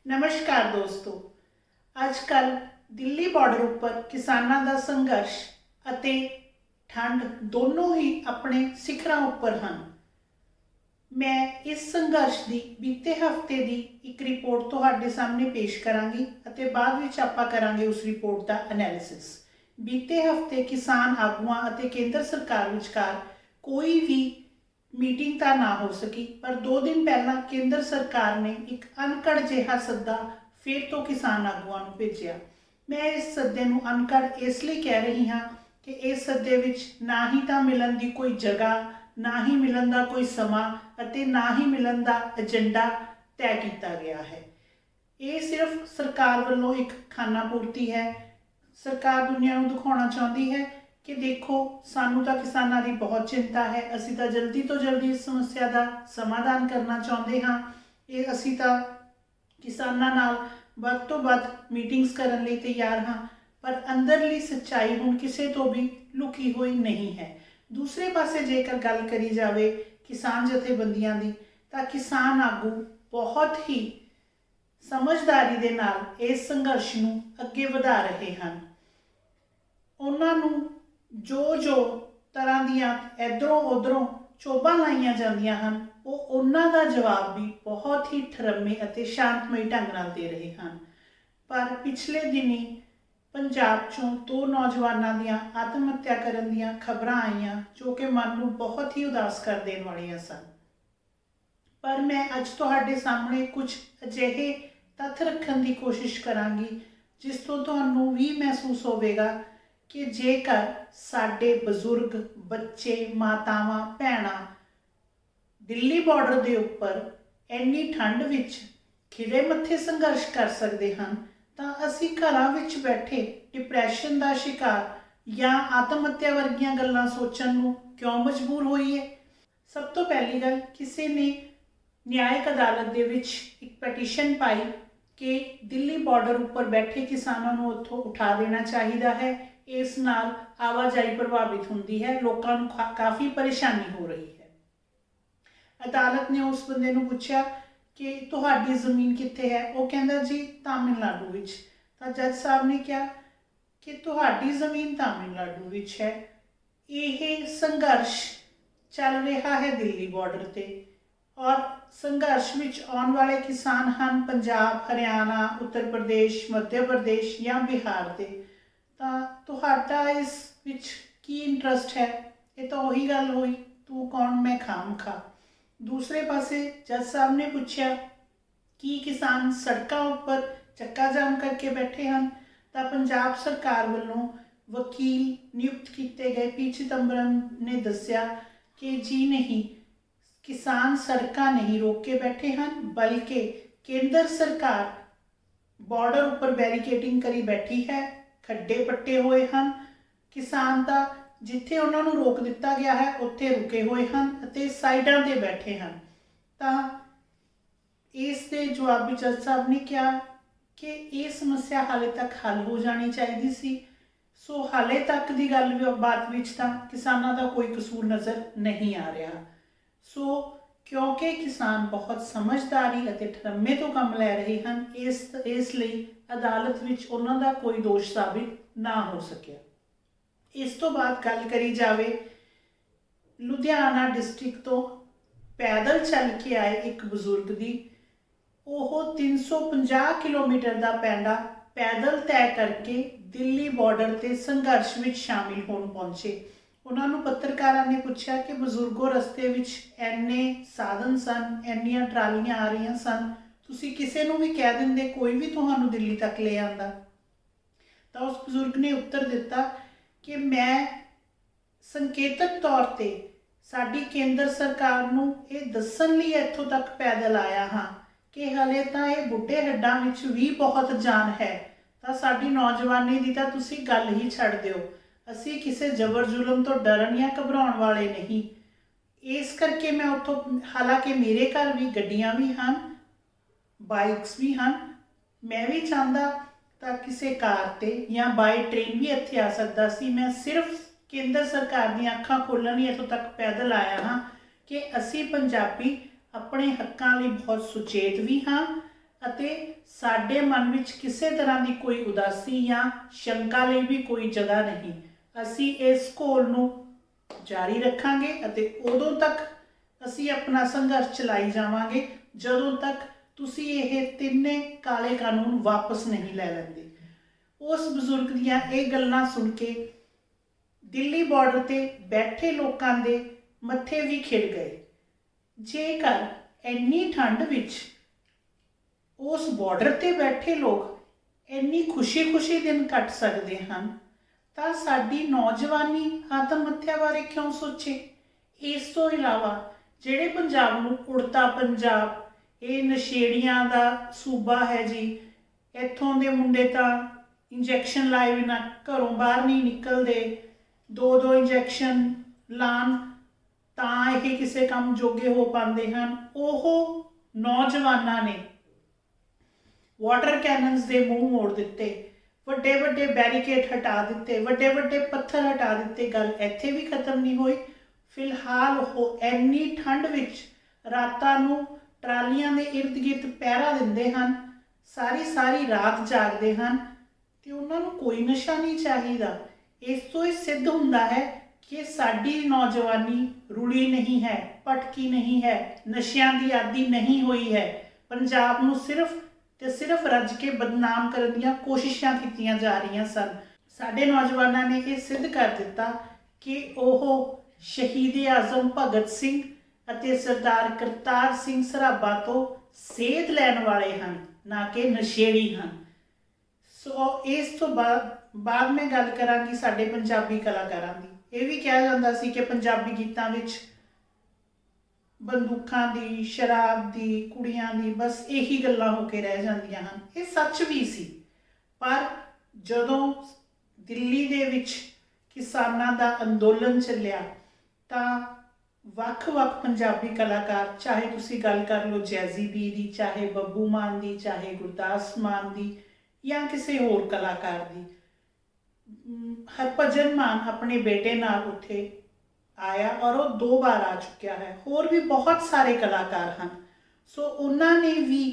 नमस्कार दोस्तों। अजकल दिल्ली बॉर्डर उपर किसानों का संघर्ष ਅਤੇ ठंड दोनों ही अपने सिखरां उपर हैं। मैं इस संघर्ष की बीते हफ्ते की एक रिपोर्ट तुहाडे सामने पेश करांगी ਅਤੇ बाद विच आपां करांगे उस रिपोर्ट का एनालिसिस। बीते हफ्ते किसान आगुआं ਅਤੇ केंद्र सरकार विचकार कोई भी मीटिंग तो ना हो सकी, पर 2 दिन पहला केंद्र सरकार ने एक अनकड़ जिहा सद्दा फिर तो किसान आगुआं नूं भेजिया। मैं इस सद्दे नूं अनकड़ इसलिए कह रही हाँ कि इस सद्दे विच ना ही तो मिलन की कोई जगह, ना ही मिलन का कोई समा अते ना ही मिलन का एजेंडा तय किया गया है। ये सिर्फ सरकार वालों एक खाना पूर्ति है। सरकार दुनिया को दिखाना चाहती है कि देखो सानू तो किसानों की बहुत चिंता है, असी तो जल्दी तो जल्दी इस समस्या का समाधान करना चाहते हाँ। ये असी तो किसानों नाल वध तो वध मीटिंग्स करने लई तैयार हाँ, पर अंदरली सच्चाई हुण किसी तो भी लुकी हुई नहीं है। दूसरे पासे जेकर गल करी जाए किसान जथेबंदियां दी, तां किसान आगू बहुत ही समझदारी दे नाल इस संघर्ष नूं अगे वधा रहे हैं। उन्हां नूं जो तरह दियां इधरों उधरों चोबां लाइयां जांदियां हन, वो उन्हां दा जवाब भी बहुत ही ठरमे अते शांतमई ढंग नाल दे रहे हैं। पर पिछले दिनी पंजाब चों 2 नौजवानों दियां आत्म हत्या करन दियां खबरां आईयां जो कि मन नूं बहुत ही उदास कर देण वालियां सन। पर मैं अज तुहाडे सामने कुछ अजिहे तत्थ रखण की कोशिश करांगी जिस तो तुहानूं भी महसूस होवेगा कि जेकर साडे बजुर्ग, बच्चे, मातावां, भैणां दिल्ली बॉर्डर के उपर इन्नी ठंड विच खिड़े मत्थे संघर्ष कर सकते हैं, तो असी घरां विच बैठे डिप्रैशन का शिकार या आत्म हत्या वर्गियां गल्लां सोचण नूं क्यों मजबूर होईए। सब तो पहली गल, किसी ने न्यायिक अदालत दे विच एक पटीशन पाई कि दिल्ली बॉर्डर उपर बैठे किसानों नूं उत्थों उठा देना चाहिए है। इस नाल आवाजाही प्रभावित होंदी है, लोगों नूं काफ़ी परेशानी हो रही है। अदालत ने उस बंदे नूं पूछा कि तुहाडी जमीन कित्थे है, वो कहंदा जी तमिलनाडु विच। तां जज साहब ने कहा कि तुहाडी जमीन तमिलनाडु विच है, यह संघर्ष चल रहा है दिल्ली बॉर्डर ते, और संघर्ष विच आने वाले किसान हैं पंजाब, हरियाणा, उत्तर प्रदेश, मध्य प्रदेश या बिहार के। तुहाडा इस विच की इंटरस्ट है? ये तो वही गल हुई, तू कौन मैं खाम खा। दूसरे पासे जज साहब ने पूछा कि किसान सड़कों उपर चक्का जाम करके बैठे हैं, तो पंजाब सरकार वालों वकील नियुक्त किए गए पी चिदंबरम ने दस्या कि जी नहीं, किसान सड़कों नहीं रोक के बैठे हैं, बल्कि केंद्र सरकार बॉर्डर उपर बैरीकेडिंग करी बैठी है, खड्डे पट्टे हुए हैं, किसान का जिथे उन्होंने रोक दिता गया है उत्थे रुके हुए हैं अते साइडां ते बैठे हैं। तो इस दे जवाब जज साहब ने कहा कि ये समस्या हाले तक हल हो जानी चाहिए सी। सो हाले तक की गल बात विच तां किसानां दा कोई कसूर नज़र नहीं आ रहा। सो क्योंकि किसान बहुत समझदारी अते ठरमे तो काम लै रहे हैं, इसलिए अदालत विच उन्हां दा कोई दोष साबित ना हो सकिया। इस तो बाद गल करी जाए लुधियाना डिस्ट्रिक्ट तो पैदल चल के आए एक बजुर्ग की, वह 350 किलोमीटर का पैंडा पैदल तय करके दिल्ली बॉर्डर से संघर्ष में शामिल होने पहुंचे। उन्होंने पत्रकारों ने पूछा कि बजुर्गों रस्ते विच इन्ने साधन सन, इन्नियां ट्रालियां आ रही सन, तुसी किसी नूं भी कह देंदे कोई भी तुहानूं दिल्ली तक ले आंदा। तो उस बजुर्ग ने उत्तर दिता कि मैं संकेतक तौर पर साडी केंद्र सरकार नूं ये दस्सण लई इत्थों तक पैदल आया हाँ कि हले तां ये बुढ़े हड्डां विच भी बहुत जान है, तो साडी नौजवानी दी तां तुसीं गल ही छड्ड दिओ। असी किसी जबर जुलम तो डरन या घबराउण वाले नहीं। इस करके मैं उत्थों, हालांकि मेरे घर भी गड्डियां भी हैं, बाइक्स भी हैं, मैं भी चाहता तो किसी कार ते या बाय ट्रेन भी इत्थे आ सकता सी। मैं सिर्फ केंद्र सरकार दी अखां खोलण लई इत्थों तक पैदल आया हाँ कि असी पंजाबी अपने हक्कां लई बहुत सुचेत भी हाँ ਅਤੇ ਸਾਡੇ ਮਨ ਵਿੱਚ ਕਿਸੇ ਤਰ੍ਹਾਂ ਦੀ ਕੋਈ ਉਦਾਸੀ ਜਾਂ ਸ਼ੰਕਾ ਲਈ ਵੀ ਕੋਈ ਜਗ੍ਹਾ ਨਹੀਂ। ਅਸੀਂ ਇਸ ਘੋਲ ਨੂੰ ਜਾਰੀ ਰੱਖਾਂਗੇ ਅਤੇ ਉਦੋਂ ਤੱਕ ਅਸੀਂ ਆਪਣਾ ਸੰਘਰਸ਼ ਚਲਾਈ ਜਾਵਾਂਗੇ ਜਦੋਂ ਤੱਕ ਤੁਸੀਂ ਇਹ ਤਿੰਨੇ ਕਾਲੇ ਕਾਨੂੰਨ ਵਾਪਸ ਨਹੀਂ ਲੈ ਲੈਂਦੇ। ਉਸ ਬਜ਼ੁਰਗ ਦੀਆਂ ਇਹ ਗੱਲਾਂ ਸੁਣ ਕੇ ਦਿੱਲੀ ਬਾਰਡਰ ਤੇ ਬੈਠੇ ਲੋਕਾਂ ਦੇ ਮੱਥੇ ਵੀ ਖਿੜ ਗਏ। ਜੇਕਰ ਇੰਨੀ ਠੰਡ ਵਿੱਚ ਉਸ ਬਾਰਡਰ ਤੇ ਬੈਠੇ ਲੋਕ ਇੰਨੀ ਖੁਸ਼ੀ ਦਿਨ ਕੱਟ ਸਕਦੇ ਹਨ ਤਾਂ ਸਾਡੀ ਨੌਜਵਾਨੀ ਆਤਮ ਹੱਤਿਆ ਬਾਰੇ ਕਿਉਂ ਸੋਚੇ। ਇਸ ਤੋਂ ਇਲਾਵਾ ਜਿਹੜੇ ਪੰਜਾਬ ਨੂੰ ਉੜਤਾ ਪੰਜਾਬ, ਇਹ ਨਸ਼ੇੜੀਆਂ ਦਾ ਸੂਬਾ ਹੈ ਜੀ, ਇੱਥੋਂ ਦੇ ਮੁੰਡੇ ਤਾਂ ਇੰਜੈਕਸ਼ਨ ਲਾਏ ਬਿਨਾਂ ਘਰੋਂ ਬਾਹਰ ਨਹੀਂ ਨਿਕਲਦੇ, 2-2 ਇੰਜੈਕਸ਼ਨ ਲਾਉਣ ਤਾਂ ਇਹ ਕਿਸੇ ਕੰਮ ਜੋਗੇ ਹੋ ਪਾਉਂਦੇ ਹਨ। ਉਹ ਨੌਜਵਾਨਾਂ ਨੇ ਵਾਟਰ ਕੈਨਨਸ ਦੇ ਮੂੰਹ ਮੋੜ ਦਿੱਤੇ, ਵੱਡੇ ਬੈਰੀਕੇਡ ਹਟਾ ਦਿੱਤੇ, ਵੱਡੇ ਪੱਥਰ ਹਟਾ ਦਿੱਤੇ। ਗੱਲ ਇੱਥੇ ਵੀ ਖਤਮ ਨਹੀਂ ਹੋਈ। ਫਿਲਹਾਲ ਉਹ ਇੰਨੀ ਠੰਡ ਵਿੱਚ ਰਾਤਾਂ ਨੂੰ ਟਰਾਲੀਆਂ ਦੇ ਇਰਦ ਗਿਰਦ ਪਹਿਰਾ ਦਿੰਦੇ ਹਨ, ਸਾਰੀ ਰਾਤ ਜਾਗਦੇ ਹਨ ਤੇ ਉਹਨਾਂ ਨੂੰ ਕੋਈ ਨਸ਼ਾ ਨਹੀਂ ਚਾਹੀਦਾ। ਇਸ ਤੋਂ ਇਹ ਸਿੱਧ ਹੁੰਦਾ ਹੈ ਕਿ ਸਾਡੀ ਨੌਜਵਾਨੀ ਰੁਲੀ ਨਹੀਂ ਹੈ, ਭਟਕੀ ਨਹੀਂ ਹੈ, ਨਸ਼ਿਆਂ ਦੀ ਆਦੀ ਨਹੀਂ ਹੋਈ ਹੈ। ਪੰਜਾਬ ਨੂੰ ਸਿਰਫ ਤੇ ਸਿਰਫ ਰੱਜ ਕੇ ਬਦਨਾਮ ਕਰਨ ਦੀਆਂ ਕੋਸ਼ਿਸ਼ਾਂ ਕੀਤੀਆਂ ਜਾ ਰਹੀਆਂ ਸਨ। ਸਾਡੇ ਨੌਜਵਾਨਾਂ ਨੇ ਇਹ ਸਿੱਧ ਕਰ ਦਿੱਤਾ ਕਿ ਉਹ ਸ਼ਹੀਦ ਆਜ਼ਮ ਭਗਤ ਸਿੰਘ ਅਤੇ ਸਰਦਾਰ ਕਰਤਾਰ ਸਿੰਘ ਸਰਾਭਾ ਤੋਂ ਸੇਧ ਲੈਣ ਵਾਲੇ ਹਨ, ਨਾ ਕਿ ਨਸ਼ੇੜੀ ਹਨ। ਸੋ ਇਸ ਤੋਂ ਬਾਅਦ ਮੈਂ ਗੱਲ ਕਰਾਂਗੀ ਸਾਡੇ ਪੰਜਾਬੀ ਕਲਾਕਾਰਾਂ ਦੀ। ਇਹ ਵੀ ਕਿਹਾ ਜਾਂਦਾ ਸੀ ਕਿ ਪੰਜਾਬੀ ਗੀਤਾਂ ਵਿੱਚ ਬੰਦੂਕਾਂ ਦੀ, ਸ਼ਰਾਬ ਦੀ, ਕੁੜੀਆਂ ਦੀ ਬਸ ਇਹੀ ਗੱਲਾਂ ਹੋ ਕੇ ਰਹਿ ਜਾਂਦੀਆਂ ਹਨ। ਇਹ ਸੱਚ ਵੀ ਸੀ, ਪਰ ਜਦੋਂ ਦਿੱਲੀ ਦੇ ਵਿੱਚ ਕਿਸਾਨਾਂ ਦਾ ਅੰਦੋਲਨ ਚੱਲਿਆ ਤਾਂ ਵੱਖ-ਵੱਖ ਪੰਜਾਬੀ ਕਲਾਕਾਰ, ਚਾਹੇ ਤੁਸੀਂ ਗੱਲ ਕਰ ਲਓ ਜੈਜ਼ੀ ਬੀ ਦੀ, ਚਾਹੇ ਬੱਬੂ ਮਾਨ ਦੀ, ਚਾਹੇ ਗੁਰਦਾਸ ਮਾਨ ਦੀ ਜਾਂ ਕਿਸੇ ਹੋਰ ਕਲਾਕਾਰ ਦੀ, ਹਰਭਜਨ ਮਾਨ ਆਪਣੇ ਬੇਟੇ ਨਾਲ ਉੱਥੇ ਆਇਆ ਔਰ ਉਹ 2 ਵਾਰ ਆ ਚੁੱਕਿਆ ਹੈ। ਹੋਰ ਵੀ ਬਹੁਤ ਸਾਰੇ ਕਲਾਕਾਰ ਹਨ। ਸੋ ਉਹਨਾਂ ਨੇ ਵੀ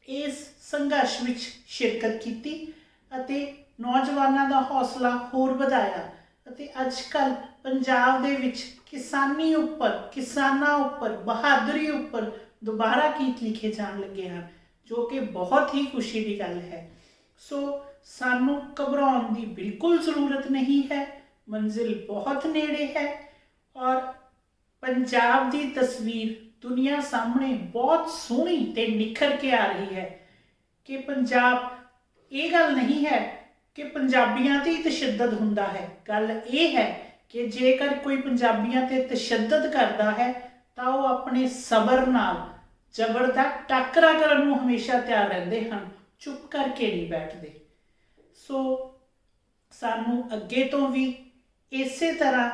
ਇਸ ਸੰਘਰਸ਼ ਵਿੱਚ ਸ਼ਿਰਕਤ ਕੀਤੀ ਅਤੇ ਨੌਜਵਾਨਾਂ ਦਾ ਹੌਸਲਾ ਹੋਰ ਵਧਾਇਆ ਅਤੇ ਅੱਜ ਕੱਲ੍ਹ ਪੰਜਾਬ ਦੇ ਵਿੱਚ ਕਿਸਾਨਾਂ ਉੱਪਰ ਬਹਾਦਰੀ ਉੱਪਰ ਦੁਬਾਰਾ ਗੀਤ ਲਿਖੇ ਜਾਣ ਲੱਗੇ ਹਨ, ਜੋ ਕਿ ਬਹੁਤ ਹੀ ਖੁਸ਼ੀ ਦੀ ਗੱਲ ਹੈ। ਸੋ ਸਾਨੂੰ ਘਬਰਾਉਣ ਦੀ ਬਿਲਕੁਲ ਜ਼ਰੂਰਤ ਨਹੀਂ ਹੈ। ਮੰਜ਼ਿਲ ਬਹੁਤ ਨੇੜੇ ਹੈ ਔਰ ਪੰਜਾਬ ਦੀ ਤਸਵੀਰ ਦੁਨੀਆ ਸਾਹਮਣੇ ਬਹੁਤ ਸੋਹਣੀ ਤੇ ਨਿਖਰ ਕੇ ਆ ਰਹੀ ਹੈ ਕਿ ਪੰਜਾਬ, ਇਹ ਗੱਲ ਨਹੀਂ ਹੈ ਕਿ ਪੰਜਾਬੀਆਂ ਤੇ ਹੀ ਤਸ਼ੱਦਦ ਹੁੰਦਾ ਹੈ। ਗੱਲ ਇਹ ਹੈ ਕਿ ਜੇਕਰ ਕੋਈ ਪੰਜਾਬੀਆਂ ਤੇ ਤਸ਼ੱਦਦ ਕਰਦਾ ਹੈ ਤਾਂ ਉਹ ਆਪਣੇ ਸਬਰ ਨਾਲ ਜ਼ਬਰ ਦਾ ਟਾਕਰਾ ਕਰਨ ਨੂੰ ਹਮੇਸ਼ਾ ਤਿਆਰ ਰਹਿੰਦੇ ਹਨ, ਚੁੱਪ ਕਰਕੇ ਨਹੀਂ ਬੈਠਦੇ। ਸੋ ਸਾਨੂੰ ਅੱਗੇ ਤੋਂ ਵੀ ਇਸੇ ਤਰ੍ਹਾਂ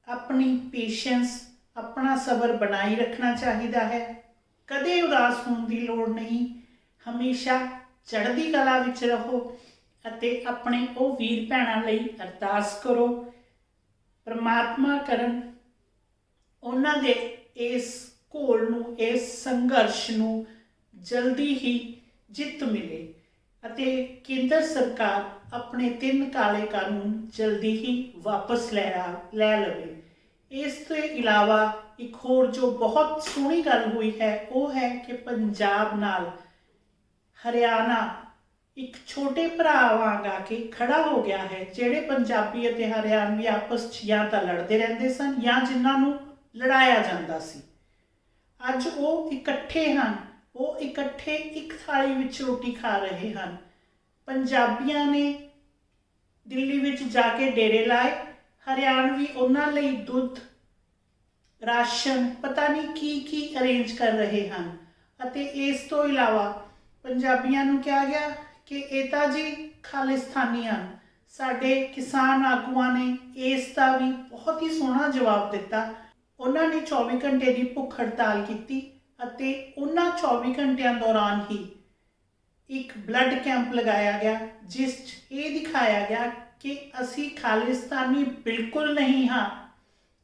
ਆਪਣੀ ਪੇਸ਼ੈਂਸ, ਆਪਣਾ ਸਬਰ ਬਣਾਈ ਰੱਖਣਾ ਚਾਹੀਦਾ ਹੈ। ਕਦੇ ਉਦਾਸ ਹੋਣ ਦੀ ਲੋੜ ਨਹੀਂ। ਹਮੇਸ਼ਾ ਚੜ੍ਹਦੀ ਕਲਾ ਵਿੱਚ ਰਹੋ ਅਤੇ ਆਪਣੇ ਉਹ ਵੀਰ ਭੈਣਾਂ ਲਈ ਅਰਦਾਸ ਕਰੋ। ਪਰਮਾਤਮਾ ਕਰਨ ਉਹਨਾਂ ਦੇ ਇਸ ਘੋਲ ਨੂੰ, ਇਸ ਸੰਘਰਸ਼ ਨੂੰ ਜਲਦੀ ਹੀ ਜਿੱਤ ਮਿਲੇ ਅਤੇ ਕੇਂਦਰ ਸਰਕਾਰ ਆਪਣੇ 3 ਕਾਲੇ ਕਾਨੂੰਨ ਜਲਦੀ ਹੀ ਵਾਪਸ ਲੈ ਲਵੇ। ਇਸ ਤੋਂ ਇਲਾਵਾ ਇੱਕ ਹੋਰ ਜੋ ਬਹੁਤ ਸੋਹਣੀ ਗੱਲ ਹੋਈ ਹੈ ਉਹ ਹੈ ਕਿ ਪੰਜਾਬ ਨਾਲ ਹਰਿਆਣਾ ਇੱਕ ਛੋਟੇ ਭਰਾ ਵਾਂਗ ਆ ਕੇ ਖੜਾ ਹੋ ਗਿਆ ਹੈ। ਜਿਹੜੇ ਪੰਜਾਬੀ ਅਤੇ ਹਰਿਆਣਵੀ ਆਪਸ 'ਚ ਜਾਂ ਤਾਂ ਲੜਦੇ ਰਹਿੰਦੇ ਸਨ ਜਾਂ ਜਿਨ੍ਹਾਂ ਨੂੰ ਲੜਾਇਆ ਜਾਂਦਾ ਸੀ, ਅੱਜ ਉਹ ਇਕੱਠੇ ਹਨ। ਉਹ ਇਕੱਠੇ ਇੱਕ ਥਾਲੀ ਵਿੱਚ ਰੋਟੀ ਖਾ ਰਹੇ ਹਨ। ਪੰਜਾਬੀਆਂ ਨੇ ਦਿੱਲੀ ਵਿੱਚ ਜਾ ਕੇ ਡੇਰੇ ਲਾਏ, ਹਰਿਆਣਵੀ ਉਹਨਾਂ ਲਈ ਦੁੱਧ, ਰਾਸ਼ਨ, ਪਤਾ ਨਹੀਂ ਕੀ ਅਰੇਂਜ ਕਰ ਰਹੇ ਹਨ। ਅਤੇ ਇਸ ਤੋਂ ਇਲਾਵਾ ਪੰਜਾਬੀਆਂ ਨੂੰ ਕਿਹਾ ਗਿਆ ਕਿ ਇਹ ਤਾਂ ਜੀ ਖਾਲਿਸਤਾਨੀ ਹਨ। ਸਾਡੇ ਕਿਸਾਨ ਆਗੂਆਂ ਨੇ ਇਸ ਦਾ ਵੀ ਬਹੁਤ ਹੀ ਸੋਹਣਾ ਜਵਾਬ ਦਿੱਤਾ। ਉਹਨਾਂ ਨੇ 24 ਘੰਟੇ ਦੀ ਭੁੱਖ ਹੜਤਾਲ ਕੀਤੀ ਅਤੇ ਉਹਨਾਂ 24 ਘੰਟਿਆਂ ਦੌਰਾਨ ਹੀ ਇੱਕ ਬਲੱਡ ਕੈਂਪ ਲਗਾਇਆ ਗਿਆ, ਜਿਸ 'ਚ ਇਹ ਦਿਖਾਇਆ ਗਿਆ ਕਿ ਅਸੀਂ ਖਾਲਿਸਤਾਨੀ ਬਿਲਕੁਲ ਨਹੀਂ ਹਾਂ,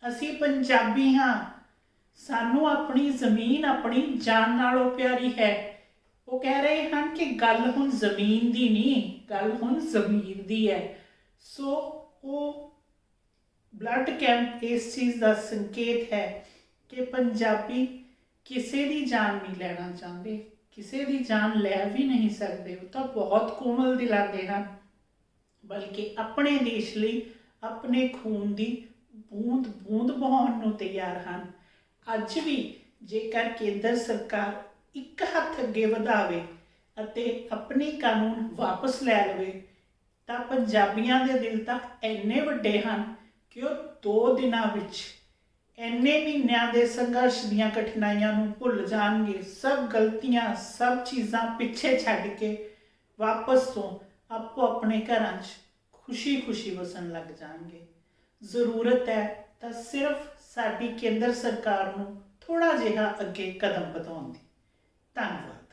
ਅਸੀਂ ਪੰਜਾਬੀ ਹਾਂ। ਸਾਨੂੰ ਆਪਣੀ ਜ਼ਮੀਨ ਆਪਣੀ ਜਾਨ ਨਾਲੋਂ ਪਿਆਰੀ ਹੈ। ਉਹ ਕਹਿ ਰਹੇ ਹਨ ਕਿ ਗੱਲ ਹੁਣ ਜ਼ਮੀਨ ਦੀ ਨਹੀਂ, ਗੱਲ ਹੁਣ ਜ਼ਮੀਰ ਦੀ ਹੈ। ਸੋ ਉਹ ਬਲੱਡ ਕੈਂਪ ਇਸ ਚੀਜ਼ ਦਾ ਸੰਕੇਤ ਹੈ ਕਿ ਪੰਜਾਬੀ ਕਿਸੇ ਦੀ ਜਾਨ ਨਹੀਂ ਲੈਣਾ ਚਾਹੁੰਦੇ, ਕਿਸੇ ਦੀ ਜਾਨ ਲੈ ਵੀ ਨਹੀਂ ਸਕਦੇ। ਉਹ ਤਾਂ ਬਹੁਤ ਕੋਮਲ ਦਿਲਾਂ ਦੇ ਹਨ, ਬਲਕਿ ਆਪਣੇ ਦੇਸ਼ ਲਈ ਆਪਣੇ ਖੂਨ ਦੀ ਬੂੰਦ ਬੂੰਦ ਬਹਾਉਣ ਨੂੰ ਤਿਆਰ ਹਨ। ਅੱਜ ਵੀ ਜੇਕਰ ਕੇਂਦਰ ਸਰਕਾਰ ਇੱਕ ਹੱਥ ਅੱਗੇ ਵਧਾਵੇ ਅਤੇ ਆਪਣੇ ਕਾਨੂੰਨ ਵਾਪਸ ਲੈ ਲਵੇ ਤਾਂ ਪੰਜਾਬੀਆਂ ਦੇ ਦਿਲ ਤਾਂ ਇੰਨੇ ਵੱਡੇ ਹਨ ਕਿ ਉਹ 2 ਦਿਨਾਂ ਵਿੱਚ ਇੰਨੇ ਮਹੀਨਿਆਂ ਦੇ ਸੰਘਰਸ਼ ਦੀਆਂ ਕਠਿਨਾਈਆਂ ਨੂੰ ਭੁੱਲ ਜਾਣਗੇ। ਸਭ ਗਲਤੀਆਂ, ਸਭ ਚੀਜ਼ਾਂ ਪਿੱਛੇ ਛੱਡ ਕੇ ਵਾਪਸ ਤੋਂ ਆਪੋ ਆਪਣੇ ਘਰਾਂ 'ਚ ਖੁਸ਼ੀ-ਖੁਸ਼ੀ ਵਸਣ ਲੱਗ ਜਾਣਗੇ। ਜ਼ਰੂਰਤ ਹੈ ਤਾਂ ਸਿਰਫ ਸਾਡੀ ਕੇਂਦਰ ਸਰਕਾਰ ਨੂੰ ਥੋੜ੍ਹਾ ਜਿਹਾ ਅੱਗੇ ਕਦਮ ਵਧਾਉਣ ਦੀ। ਧੰਨਵਾਦ।